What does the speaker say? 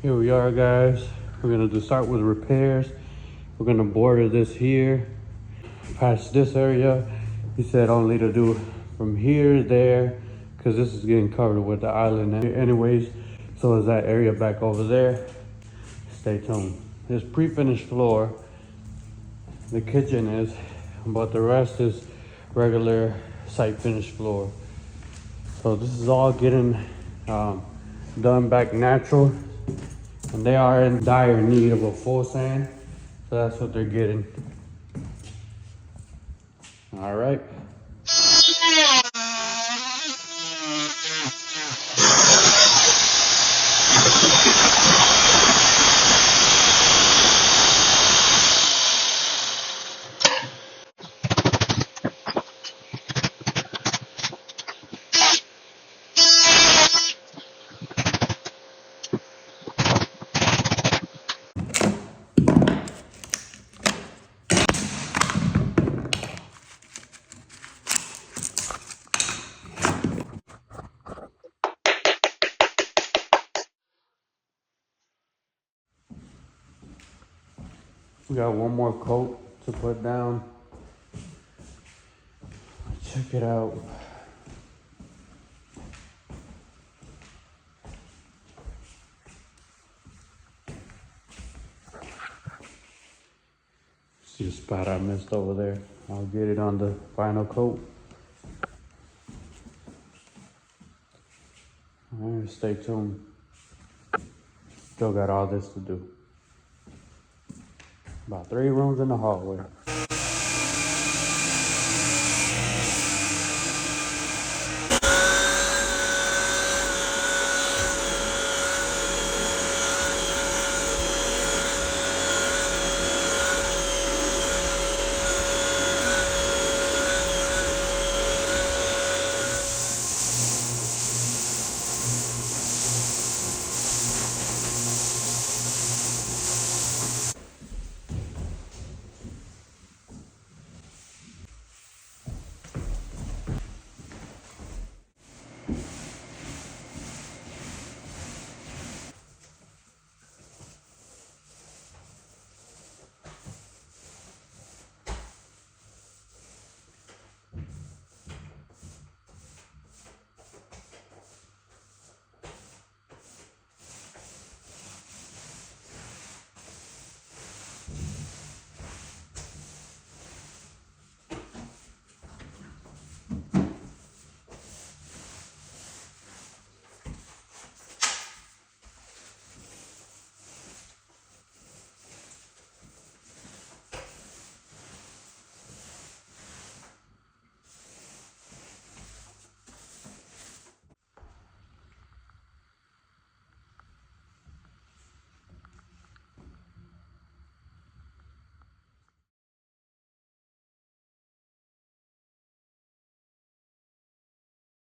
Here we are, guys. We're gonna start with repairs. We're gonna border this here, past this area. He said only to do from here to there, because this is getting covered with the island anyways. So is that area back over there. Stay tuned. This pre-finished floor, the kitchen is, but the rest is regular site finished floor. So this is all getting done back natural, and they are in dire need of a full sand, so that's what they're getting. All right. We got one more coat to put down. Check it out. See a spot I missed over there. I'll get it on the final coat. All right, stay tuned. Still got all this to do. About 3 rooms in the hallway.